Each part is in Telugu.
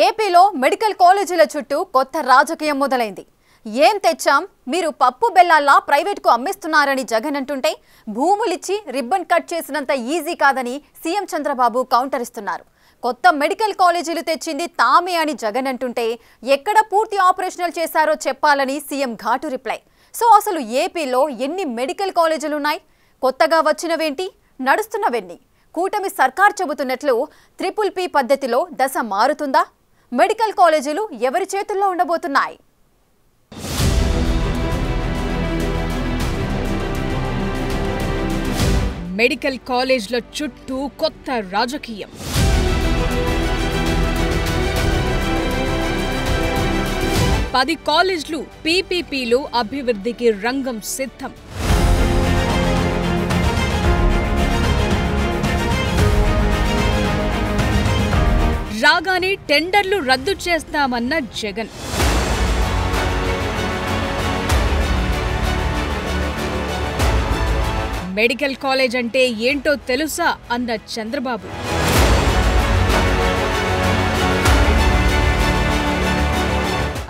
ఏపీలో మెడికల్ కాలేజీల చుట్టూ కొత్త రాజకీయం మొదలైంది. ఏం తెచ్చాం, మీరు పప్పు బెల్లాల్లా ప్రైవేట్కు అమ్మిస్తున్నారని జగన్ అంటుంటే, భూములిచ్చి రిబ్బన్ కట్ చేసినంత ఈజీ కాదని సీఎం చంద్రబాబు కౌంటర్ ఇస్తున్నారు. కొత్త మెడికల్ కాలేజీలు తెచ్చింది తామే అని జగన్ అంటుంటే, ఎక్కడ పూర్తి ఆపరేషనల్ చేశారో చెప్పాలని సీఎం ఘాటు రిప్లై. సో అసలు ఏపీలో ఎన్ని మెడికల్ కాలేజీలున్నాయి? కొత్తగా వచ్చినవేంటి, నడుస్తున్నవెన్ని? కూటమి సర్కార్ చెబుతున్నట్లు ట్రిపుల్ పీ పద్ధతిలో దశ మారుతుందా? మెడికల్ కాలేజీలు ఎవరి చేతుల్లో ఉండబోతున్నాయి? మెడికల్ కాలేజ్ల చుట్టూ కొత్త రాజకీయం. పది కాలేజ్లు పీపీపీలో అభివృద్ధికి రంగం సిద్ధం. రాగానే టెండర్లు రద్దు చేస్తామన్న జగన్. మెడికల్ కాలేజ్ అంటే ఏంటో తెలుసా అన్న చంద్రబాబు.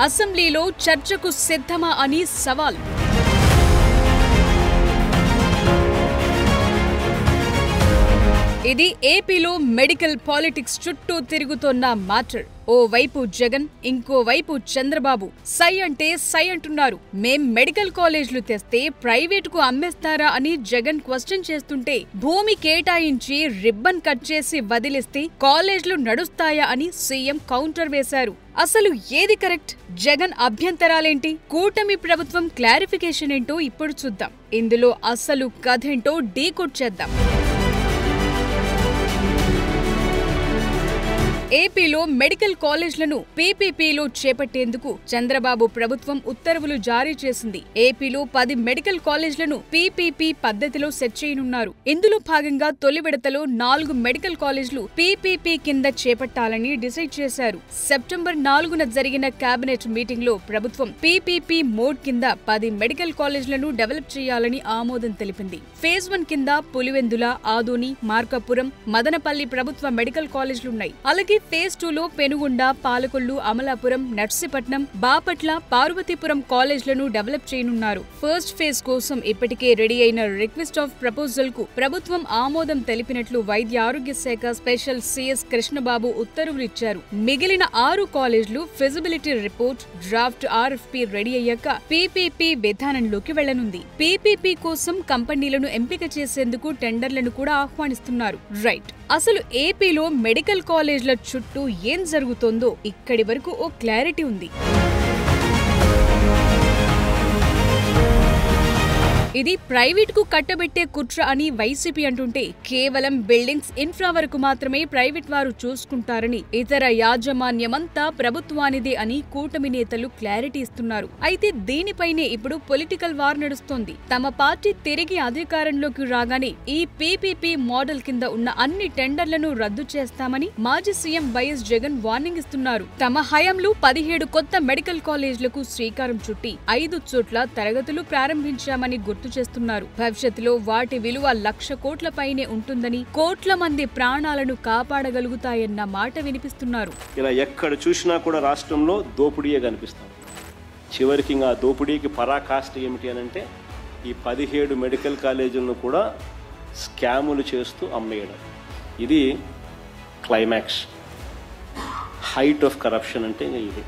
అసెంబ్లీలో చర్చకు సిద్ధమా అని సవాల్. ఇది ఏపీలో మెడికల్ పాలిటిక్స్ చుట్టూ తిరుగుతోన్న మ్యాటర్. ఓవైపు జగన్, ఇంకోవైపు చంద్రబాబు సై అంటే సై అంటున్నారు. మేం మెడికల్ కాలేజ్లు తెస్తే ప్రైవేటుకు అమ్మేస్తారా అని జగన్ క్వశ్చన్ చేస్తుంటే, భూమి కేటాయించి రిబ్బన్ కట్ చేసి వదిలిస్తే కాలేజ్లు నడుస్తాయా అని సీఎం కౌంటర్ వేశారు. అసలు ఏది కరెక్ట్? జగన్ అభ్యంతరాలేంటి? కూటమి ప్రభుత్వం క్లారిఫికేషన్ ఏంటో ఇప్పుడు చూద్దాం. ఇందులో అసలు కథేంటో డీకోడ్ చేద్దాం. ఏపీలో మెడికల్ కాలేజ్లను పీపీపీలో చేపట్టేందుకు చంద్రబాబు ప్రభుత్వం ఉత్తర్వులు జారీ చేసింది. ఏపీలో 10 మెడికల్ కాలేజ్లను పీపీపీ పద్ధతిలో సెట్ చేయనున్నారు. ఇందులో భాగంగా తొలి విడతలో 4 మెడికల్ కాలేజ్లు పీపీపీ కింద చేపట్టాలని డిసైడ్ చేశారు. సెప్టెంబర్ 4న జరిగిన కేబినెట్ మీటింగ్ లో ప్రభుత్వం పీపీపీ మోడ్ కింద 10 మెడికల్ కాలేజ్లను డెవలప్ చేయాలని ఆమోదం తెలిపింది. ఫేజ్ 1 కింద పులివెందుల, ఆదోని, మార్కాపురం, మదనపల్లి ప్రభుత్వ మెడికల్ కాలేజ్లున్నాయి. అలాగే ఫేజ్ 2లో పెనుగొండ, పాలకొల్లు, అమలాపురం, నర్సీపట్నం, బాపట్ల, పార్వతీపురం కాలేజ్లను డెవలప్ చేయనున్నారు. ఫస్ట్ ఫేజ్ కోసం ఇప్పటికే రెడీ అయిన రిక్వెస్ట్ ఆఫ్ ప్రపోజల్ కు ప్రభుత్వం ఆమోదం తెలిపినట్లు వైద్య ఆరోగ్య శాఖ స్పెషల్ సిఎస్ కృష్ణబాబు ఉత్తర్వులు ఇచ్చారు. మిగిలిన 6 కాలేజ్లు ఫిజిబిలిటీ రిపోర్ట్, డ్రాఫ్ట్ ఆర్ఎఫ్పీ రెడీ అయ్యాక పీపీపీ విధానంలోకి వెళ్లనుంది. పీపీపీ కోసం కంపెనీలను ఎంపిక చేసేందుకు టెండర్లను కూడా ఆహ్వానిస్తున్నారు. రైట్, అసలు ఏపీలో మెడికల్ కాలేజ్ల చుట్టూ ఏం జరుగుతోందో ఇక్కడి వరకు ఓ క్లారిటీ ఉంది. ఇది ప్రైవేట్ కు కట్టబెట్టే కుట్ర అని వైసీపీ అంటుంటే, కేవలం బిల్డింగ్స్, ఇన్ఫ్రా వరకు మాత్రమే ప్రైవేట్ వారు చూసుకుంటారని, ఇతర యాజమాన్యమంతా ప్రభుత్వానిదే అని కూటమి నేతలు క్లారిటీ ఇస్తున్నారు. అయితే దీనిపైనే ఇప్పుడు పొలిటికల్ వార్ నడుస్తోంది. తమ పార్టీ తిరిగి అధికారంలోకి రాగానే ఈ పీపీపీ మోడల్ కింద ఉన్న అన్ని టెండర్లను రద్దు చేస్తామని మాజీ సీఎం వైఎస్ జగన్ వార్నింగ్ ఇస్తున్నారు. తమ హయాంలో 17 కొత్త మెడికల్ కాలేజ్లకు శ్రీకారం చుట్టి 5 చోట్ల తరగతులు ప్రారంభించామని చేస్తున్నారు. భవిష్యత్తులో వాటి విలువ 1,00,000 కోట్ల పైనే ఉంటుందని, కోట్ల మంది ప్రాణాలను కాపాడగలుగుతాయన్న మాట వినిపిస్తున్నారు. ఇలా ఎక్కడ చూసినా కూడా రాష్ట్రంలో దోపిడీయే కనిపిస్తాం. చివరికి ఆ దోపిడీకి పరాకాష్ట ఏమిటి అనంటే, ఈ 17 మెడికల్ కాలేజీలను కూడా స్కాములు చేస్తూ అమ్మేయడం. ఇది క్లైమాక్స్, హైట్ ఆఫ్ కరప్షన్ అంటే ఇది.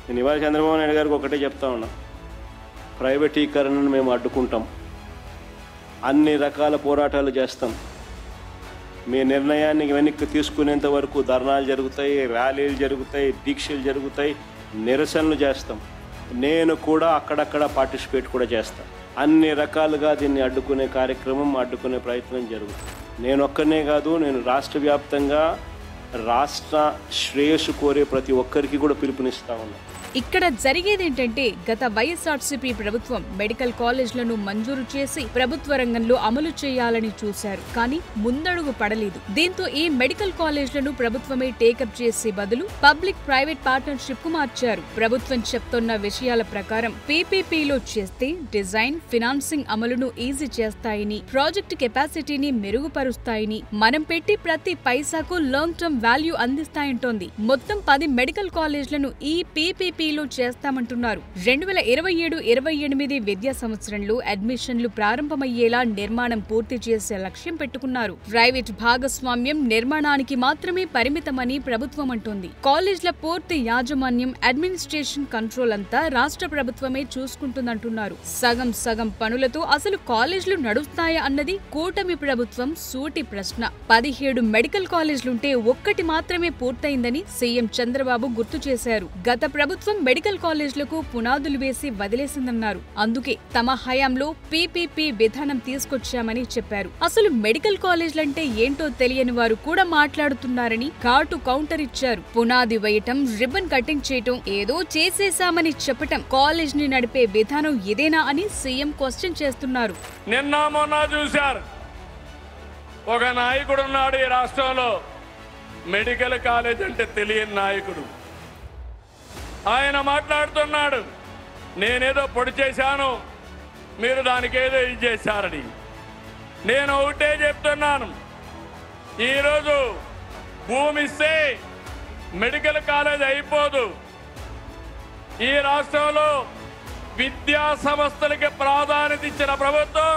నేను ఇవాళ చంద్రబాబు నాయుడు గారికి ఒకటే చెప్తా ఉన్నా, ప్రైవేటీకరణను మేము అడ్డుకుంటాం, అన్ని రకాల పోరాటాలు చేస్తాం, మీ నిర్ణయాన్ని వెనక్కి తీసుకునేంత వరకు ధర్నాలు జరుగుతాయి, ర్యాలీలు జరుగుతాయి, దీక్షలు జరుగుతాయి, నిరసనలు చేస్తాం. నేను కూడా అక్కడక్కడ పార్టిసిపేట్ కూడా చేస్తాను. అన్ని రకాలుగా దీన్ని అడ్డుకునే కార్యక్రమం, అడ్డుకునే ప్రయత్నం జరుగుతుంది. నేను ఒక్కనే కాదు, నేను రాష్ట్ర వ్యాప్తంగా రాష్ట్ర శ్రేయస్సు కోరే ప్రతి ఒక్కరికి కూడా పిలుపునిస్తా ఉన్నా. ఇక్కడ జరిగేదేంటంటే, గత వైఎస్ఆర్సీపీ ప్రభుత్వం మెడికల్ కాలేజ్లను మంజూరు చేసి ప్రభుత్వ రంగంలో అమలు చేయాలని చూశారు. కానీ ముందడుగు పడలేదు. దీంతో ఈ మెడికల్ కాలేజ్లను ప్రభుత్వమే టేకప్ చేసే బదులు పబ్లిక్ ప్రైవేట్ పార్ట్నర్షిప్ కు మార్చారు. ప్రభుత్వం చెప్తున్న విషయాల ప్రకారం పీపీపీలో చేస్తే డిజైన్, ఫినాన్సింగ్ అమలును ఈజీ చేస్తాయని, ప్రాజెక్టు కెపాసిటీని మెరుగుపరుస్తాయని, మనం పెట్టి ప్రతి పైసాకు లాంగ్ టర్మ్ వాల్యూ అందిస్తాయంటోంది. మొత్తం 10 మెడికల్ కాలేజ్లను ఈ పీపీపీలో చేస్తామంటున్నారు. 2027-28 విద్యా సంవత్సరంలో అడ్మిషన్లు ప్రారంభమయ్యేలా నిర్మాణం పూర్తి చేసే లక్ష్యం పెట్టుకున్నారు. ప్రైవేట్ భాగస్వామ్యం నిర్మాణానికి మాత్రమే పరిమితమని ప్రభుత్వం అంటోంది. కాలేజ్ల పూర్తి యాజమాన్యం, అడ్మినిస్ట్రేషన్ కంట్రోల్ అంతా రాష్ట్ర ప్రభుత్వమే చూసుకుంటుందంటున్నారు. సగం పనులతో అసలు కాలేజ్లు నడుస్తాయా అన్నది కూటమి ప్రభుత్వం సూటి ప్రశ్న. 17 మెడికల్ కాలేజ్లుంటే ఒక్కటి మాత్రమే పూర్తయిందని సీఎం చంద్రబాబు గుర్తు చేశారు. గత ప్రభుత్వం మెడికల్ కాలేజ్లకు పునాదులు వేసి వదిలేసిందన్నారు. అందుకే తమ హయాంలో పీపీపీ విధానం తీసుకొచ్చామని చెప్పారు. అసలు మెడికల్ కాలేజ్లంటే ఏంటో తెలియని వారు కూడా మాట్లాడుతున్నారని ఘాటు కౌంటర్ ఇచ్చారు. పునాది వేయటం, రిబ్బన్ కటింగ్ చేయటం, ఏదో చేసేశామని చెప్పటం, కాలేజ్ ని నడిపే విధానం ఇదేనా అని సీఎం క్వశ్చన్ చేస్తున్నారు. నిన్న మొన్న చూశారు, ఒక నాయకుడు ఉన్నాడు ఈ రాష్ట్రంలో, మెడికల్ కాలేజ్ అంటే తెలియని నాయకుడు. ఆయన మాట్లాడుతున్నాడు, నేనేదో పొడి చేశాను, మీరు దానికి ఏదో ఇది చేశారని. నేను ఒకటే చెప్తున్నాను, ఈరోజు భూమి ఇస్తే మెడికల్ కాలేజ్ అయిపోదు. ఈ రాష్ట్రంలో విద్యా సంస్థలకి ప్రాధాన్యత ఇచ్చిన ప్రభుత్వం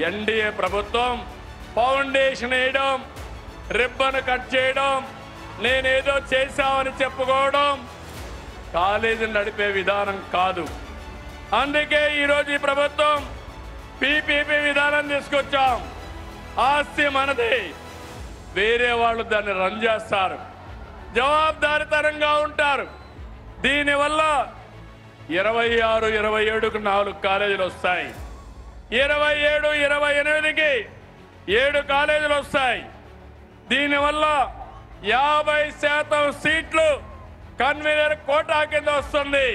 ఎన్డీఏ ప్రభుత్వం. ఫౌండేషన్ వేయడం, రిబ్బన్ కట్ చేయడం, నేనేదో చేశామని చెప్పుకోవడం కాలేజీని నడిపే విధానం కాదు. అందుకే ఈరోజు ఈ ప్రభుత్వం పీపీపీ విధానం తీసుకొచ్చాం. ఆస్తి మనది, వేరే వాళ్ళు దాన్ని రన్ చేస్తారు, జవాబుదారీతనంగా ఉంటారు. దీనివల్ల 26-27కు 4 కాలేజీలు వస్తాయి, 27-28కి 7 కాలేజీలు వస్తాయి. దీనివల్ల 50% సీట్లు కన్వీనర్ కోటా కింద వస్తుంది.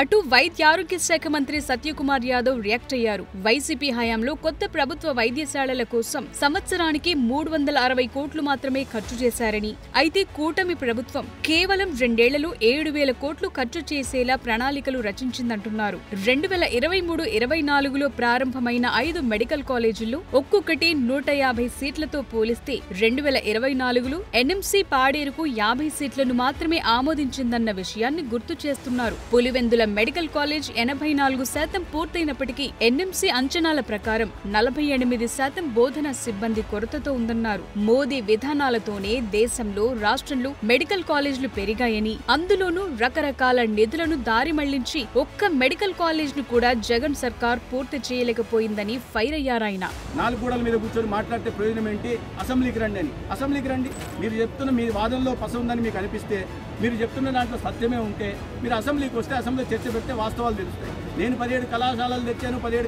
అటు వైద్య ఆరోగ్య శాఖ మంత్రి సత్యకుమార్ యాదవ్ రియాక్ట్ అయ్యారు. వైసీపీ హయాంలో కొత్త ప్రభుత్వ వైద్యశాలల కోసం సంవత్సరానికి 360 కోట్లు మాత్రమే ఖర్చు చేశారని, అయితే కూటమి ప్రభుత్వం కేవలం 2 ఏళ్లలో 7,000 కోట్లు ఖర్చు చేసేలా ప్రణాళికలు రచించిందంటున్నారు. 2023-24లో ప్రారంభమైన 5 మెడికల్ కాలేజీల్లో ఒక్కొక్కటి 150 సీట్లతో పోలిస్తే 2024లో ఎన్ఎంసీ పాడేరుకు 50 సీట్లను మాత్రమే ఆమోదించిందన్న విషయాన్ని గుర్తు చేస్తున్నారు. పులివెందుల మెడికల్ కాలేజ్ 84% పూర్తయినప్పటికీ ఎన్ఎంసీ అంచనాల ప్రకారం 48% బోధనా సిబ్బంది కొరతతో ఉందన్నారు. మోదీ విధానాలతోనే దేశంలో, రాష్ట్రంలో మెడికల్ కాలేజీలు పెరిగాయని, అందులోనూ రకరకాల నిధులను దారి మళ్లించి ఒక్క మెడికల్ కాలేజ్ ను కూడా జగన్ సర్కార్ పూర్తి చేయలేకపోయిందని ఫైర్ అయ్యారాయన. 4 గోడల మీద కూర్చొని మాట్లాడితే ప్రయోజనం ఏంటి? అసెంబ్లీకి రండి అని. అసెంబ్లీకి రండి. మీరు చెప్తున్న మీ వాదనలో పస ఉందని మీకు అనిపిస్తే, మీరు చెప్తున్న దాంట్లో సత్యమే ఉంటే మీరు అసెంబ్లీకి వస్తే అసెంబ్లీ చర్చ పెడితే వాస్తవాలు తెలుస్తాయి. నేను 17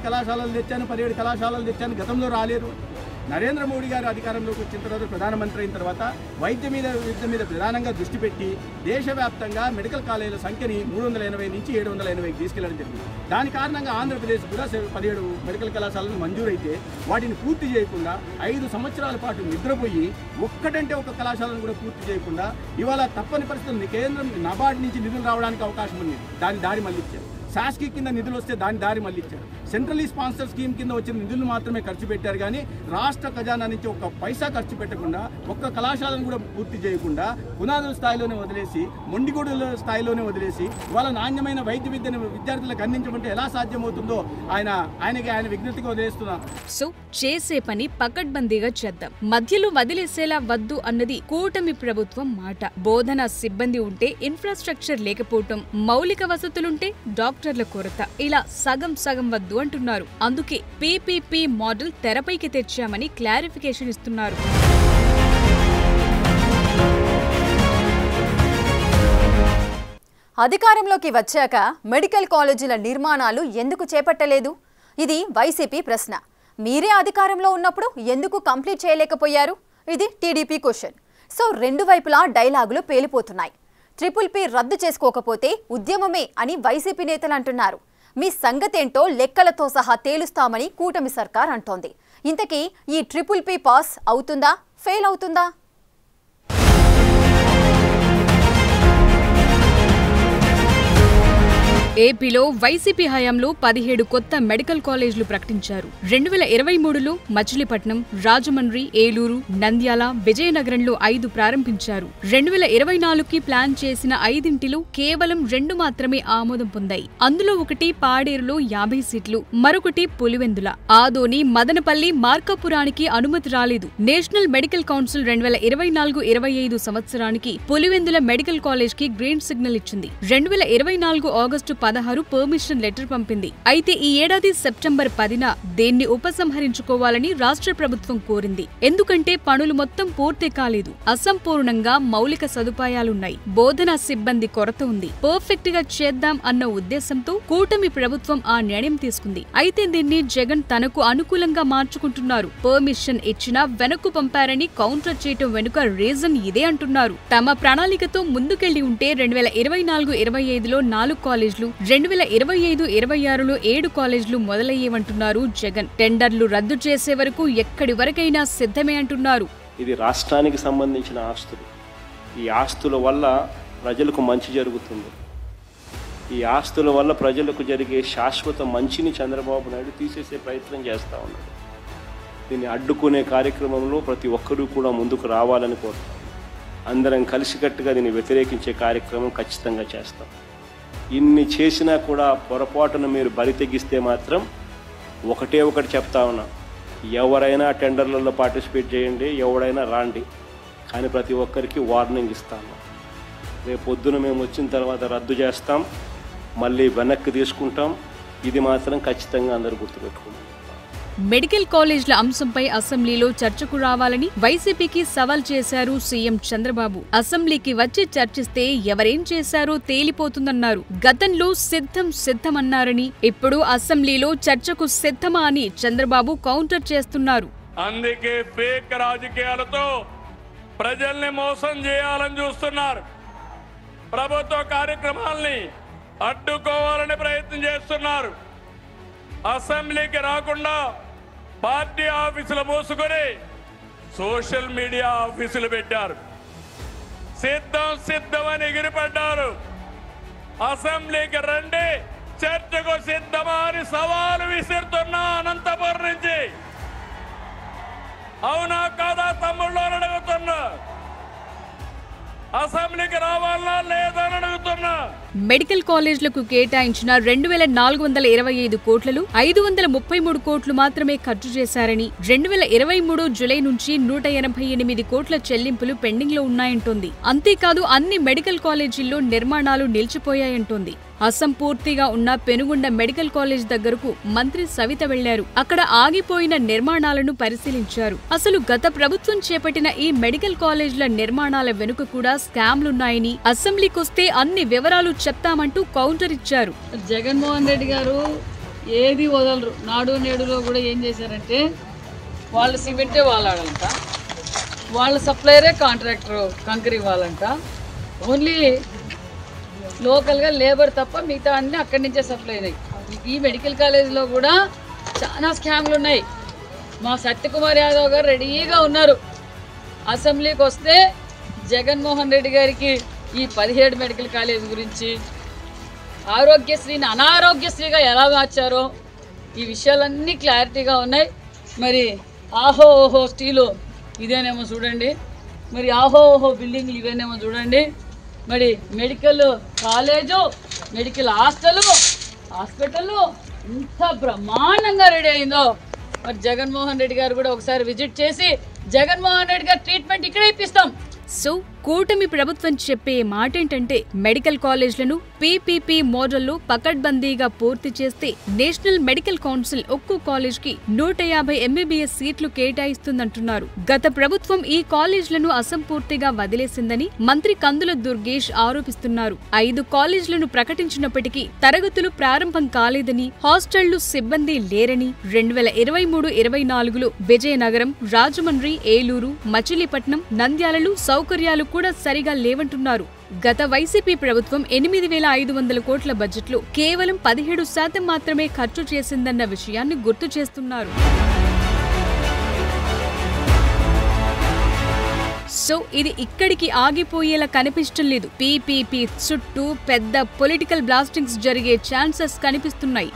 కళాశాలలు తెచ్చాను గతంలో రాలేరు. నరేంద్ర మోడీ గారు అధికారంలోకి వచ్చిన తర్వాత, ప్రధానమంత్రి అయిన తర్వాత విద్య మీద ప్రధానంగా దృష్టి పెట్టి దేశవ్యాప్తంగా మెడికల్ కాలేజీల సంఖ్యని 380 నుంచి 780కి తీసుకెళ్లడం జరిగింది. దాని కారణంగా ఆంధ్రప్రదేశ్ కూడా 17 మెడికల్ కళాశాలలు మంజూరైతే వాటిని పూర్తి చేయకుండా 5 సంవత్సరాల పాటు నిద్రపోయి ఒక్కటంటే ఒక కళాశాలను కూడా పూర్తి చేయకుండా ఇవాళ తప్పని పరిస్థితులు కేంద్రం నబార్డ్ నుంచి నిధులు రావడానికి అవకాశం ఉంది, దాని దారి మళ్ళించారు. శాస్కి కింద నిధులు వస్తే దాని దారి మళ్ళించారు. సెంట్రలీ స్పాన్సర్ స్కీమ్ కింద వచ్చిన నిధులు మాత్రమే ఖర్చు పెట్టారు కానీ రాష్ట్ర ఖజానా నుంచి ఒక్క పైసా ఖర్చు పెట్టకుండా, ఒక్క కళాశాలను కూడా పూర్తి చేయకుండా పునాదుల స్థాయిలోనే వదిలేసి, మొండిగోడుల స్థాయిలోనే వదిలేసి వాళ్ళ నాణ్యమైన వైద్య విద్యను విద్యార్థులకు అందించమంటే ఎలా సాధ్యమవుతుందో ఆయన విజ్ఞప్తిగా వదిలేస్తున్నారు. సో చేసే పని పకడ్బందీగా చేద్దాం, మధ్యలో వదిలేసేలా వద్దు అన్నది కూటమి ప్రభుత్వం మాట. బోధనా సిబ్బంది ఉంటే ఇన్ఫ్రాస్ట్రక్చర్ లేకపోవటం, మౌలిక వసతులుంటే డాక్టర్ల కొరత, ఇలా సగం వద్దు అంటున్నారు. అందుకే పీపీపీ మోడల్ తెరపైకి తెచ్చామని క్లారిఫికేషన్ ఇస్తున్నారు. అధికారంలోకి వచ్చాక మెడికల్ కాలేజీల నిర్మాణాలు ఎందుకు చేపట్టలేదు? ఇది వైసీపీ ప్రశ్న. మీరే అధికారంలో ఉన్నప్పుడు ఎందుకు కంప్లీట్ చేయలేకపోయారు? ఇది టీడీపీ క్వశ్చన్. సో 2 వైపులా డైలాగులు పేలిపోతున్నాయి. ట్రిపుల్ పీ రద్దు చేసుకోకపోతే ఉద్యమమే అని వైసీపీ నేతలు అంటున్నారు. మీ సంగతేంటో లెక్కలతో సహా తేలుస్తామని కూటమి సర్కార్ అంటోంది. ఇంతకీ ఈ ట్రిపుల్ పీ పాస్ అవుతుందా, ఫెయిల్ అవుతుందా? ఏపీలో వైసీపీ హయాంలో 17 కొత్త మెడికల్ కాలేజీలు ప్రకటించారు. 2023లో మచిలీపట్నం, రాజమండ్రి, ఏలూరు, నంద్యాల, విజయనగరంలో 5 ప్రారంభించారు. 2024కి ప్లాన్ చేసిన 5 కేవలం 2 మాత్రమే ఆమోదం పొందాయి. అందులో ఒకటి పాడేరులో 50 సీట్లు, మరొకటి పులివెందుల. ఆదోని, మదనపల్లి, మార్కాపురానికి అనుమతి రాలేదు. నేషనల్ మెడికల్ కౌన్సిల్ 2024-25 సంవత్సరానికి పులివెందుల మెడికల్ కాలేజ్ కి గ్రీన్ సిగ్నల్ ఇచ్చింది. 2024 ఆగస్టు 16 పర్మిషన్ లెటర్ పంపింది. అయితే ఈ ఏడాది సెప్టెంబర్ 10న దేన్ని ఉపసంహరించుకోవాలని రాష్ట్ర ప్రభుత్వం కోరింది. ఎందుకంటే పనులు మొత్తం పూర్తి కాలేదు, అసంపూర్ణంగా మౌలిక సదుపాయాలున్నాయి, బోధనా సిబ్బంది కొరత ఉంది. పర్ఫెక్ట్ గా చేద్దాం అన్న ఉద్దేశంతో కూటమి ప్రభుత్వం ఆ నిర్ణయం తీసుకుంది. అయితే దీన్ని జగన్ తనకు అనుకూలంగా మార్చుకుంటున్నారు. పర్మిషన్ ఇచ్చినా వెనక్కు పంపారని కౌంటర్ చేయటం వెనుక రీజన్ ఇదే అంటున్నారు. తమ ప్రణాళికతో ముందుకెళ్లి ఉంటే 2024-25లో 4 కాలేజీలు, 2025-26లో 7 కాలేజీలు మొదలయ్యేవంటున్నారు జగన్. టెండర్లు రద్దు చేసే వరకు ఎక్కడి వరకైనా సిద్ధమే అంటున్నారు. ఇది రాష్ట్రానికి సంబంధించిన ఆస్తులు. ఈ ఆస్తుల వల్ల ప్రజలకు మంచి జరుగుతుంది. ఈ ఆస్తుల వల్ల ప్రజలకు జరిగే శాశ్వత మంచిని చంద్రబాబు నాయుడు తీసేసే ప్రయత్నం చేస్తూ ఉన్నాడు. దీన్ని అడ్డుకునే కార్యక్రమంలో ప్రతి ఒక్కరూ కూడా ముందుకు రావాలని కోరుతాం. అందరం కలిసికట్టుగా దీన్ని వ్యతిరేకించే కార్యక్రమం ఖచ్చితంగా చేస్తాం. ఇన్ని చేసినా కూడా పొరపాటున మీరు బరి తెగిస్తే మాత్రం ఒకటి చెప్తా ఉన్నా, ఎవరైనా టెండర్లలో పార్టిసిపేట్ చేయండి, ఎవరైనా రాండి, కానీ ప్రతి ఒక్కరికి వార్నింగ్ ఇస్తాను. రేపు పొద్దున మేము వచ్చిన తర్వాత రద్దు చేస్తాం, మళ్ళీ వెనక్కి తీసుకుంటాం. ఇది మాత్రం ఖచ్చితంగా అందరూ గుర్తుపెట్టుకుంటాం. మెడికల్ కాలేజ్ల అంశంపై అసెంబ్లీలో చర్చకు రావాలని వైసీపీకి సవాల్ చేశారు సీఎం చంద్రబాబు. అసెంబ్లీకి వచ్చి చర్చిస్తే ఎవరేం చేశారో తేలిపోతుందన్నారు. గతంలో సిద్ధమన్నారని, ఇప్పుడు అసెంబ్లీలో చర్చకు సిద్ధమా అని చంద్రబాబు కౌంటర్ చేస్తున్నారు. అందుకే ఫేక్ రాజకీయాలతో ప్రజల్ని మోసం చేయాలని చూస్తున్నారు. ప్రభుత్వ కార్యక్రమాల్ని అడ్డుకోవాలని ప్రయత్నం చేస్తున్నారు. అసెంబ్లీకి రాకుండా పార్టీ ఆఫీసులు మూసుకొని సోషల్ మీడియా ఆఫీసులు పెట్టారు. సిద్ధమని ఎగిరిపడ్డారు. అసెంబ్లీకి రండి, చర్చకు సిద్ధమా అని సవాలు విసురుతున్నా అనంతపురం నుంచి. అవునా కాదా తమ్ముళ్ళు అడుగుతున్నా, అసెంబ్లీకి రావాలా లేదని అడుగుతున్నా. మెడికల్ కాలేజ్లకు కేటాయించిన 2425 కోట్లలో 533 కోట్లు మాత్రమే ఖర్చు చేశారని, 2023 జులై నుంచి 188 కోట్ల చెల్లింపులు పెండింగ్ లో ఉన్నాయంటోంది. అంతేకాదు అన్ని మెడికల్ కాలేజీల్లో నిర్మాణాలు నిలిచిపోయాయంటోంది. అసంపూర్తిగా ఉన్న పెనుగొండ మెడికల్ కాలేజ్ దగ్గరకు మంత్రి సవిత వెళ్లారు. అక్కడ ఆగిపోయిన నిర్మాణాలను పరిశీలించారు. అసలు గత ప్రభుత్వం చేపట్టిన ఈ మెడికల్ కాలేజ్ల నిర్మాణాల వెనుక కూడా స్కామ్లున్నాయని, అసెంబ్లీకొస్తే అన్ని వివరాలు చెప్తామంటూ కౌంటర్ ఇచ్చారు. జగన్మోహన్ రెడ్డి గారు ఏది వదలరు. నాడు నేడులో కూడా ఏం చేశారంటే, వాళ్ళ సిమెంటే వాళ్ళాడంట, వాళ్ళ సప్లయరే కాంట్రాక్టర్ కంకర్ ఇవ్వాలంట, ఓన్లీ లోకల్గా లేబర్ తప్ప మిగతా అన్నీ అక్కడి నుంచే సప్లై అయినాయి. ఈ మెడికల్ కాలేజీలో కూడా చాలా స్కామ్లు ఉన్నాయి. మా సత్యకుమార్ యాదవ్ గారు రెడీగా ఉన్నారు. అసెంబ్లీకి వస్తే జగన్మోహన్ రెడ్డి గారికి ఈ 17 మెడికల్ కాలేజ్ గురించి, ఆరోగ్యశ్రీని అనారోగ్యశ్రీగా ఎలా మార్చారో ఈ విషయాలన్నీ క్లారిటీగా ఉన్నాయి. మరి ఆహో ఓహో స్టీలు ఇదేనేమో చూడండి, మరి ఆహో ఓహో బిల్డింగ్లు ఇవేనేమో చూడండి, మరి మెడికల్ కాలేజు, మెడికల్ హాస్పిటల్ ఇంత బ్రహ్మాండంగా రెడీ అయిందో. మరి జగన్మోహన్ రెడ్డి గారు కూడా ఒకసారి విజిట్ చేసి జగన్మోహన్ రెడ్డి గారు ట్రీట్మెంట్ ఇక్కడే ఇప్పిస్తాం. సో కూటమి ప్రభుత్వం చెప్పే మాటేంటంటే, మెడికల్ కాలేజ్లను పీపీపీ మోడల్లో పకడ్బందీగా పూర్తి చేస్తే నేషనల్ మెడికల్ కౌన్సిల్ ఒక్కో కాలేజ్ కి 150 ఎంబీబీఎస్ సీట్లు కేటాయిస్తుందంటున్నారు. గత ప్రభుత్వం ఈ కాలేజ్లను అసంపూర్తిగా వదిలేసిందని మంత్రి కందుల దుర్గేష్ ఆరోపిస్తున్నారు. 5 కాలేజ్లను ప్రకటించినప్పటికీ తరగతులు ప్రారంభం కాలేదని, హాస్టళ్లు సిబ్బంది లేరని, 2023-24లో విజయనగరం, రాజమండ్రి, ఏలూరు, మచిలీపట్నం, నంద్యాలలో సౌకర్యాలు కూడా సరిగా లేవంటున్నారు. గత వైసీపీ ప్రభుత్వం 8500 కోట్ల బడ్జెట్లో కేవలం 17% మాత్రమే ఖర్చు చేసిందన్న విషయాన్ని గుర్తు చేస్తున్నారు. సో ఇది ఇక్కడికి ఆగిపోయేలా కనిపించడం లేదు. పీపీపీ చుట్టూ పెద్ద పొలిటికల్ బ్లాస్టింగ్స్ జరిగే ఛాన్సెస్ కనిపిస్తున్నాయి.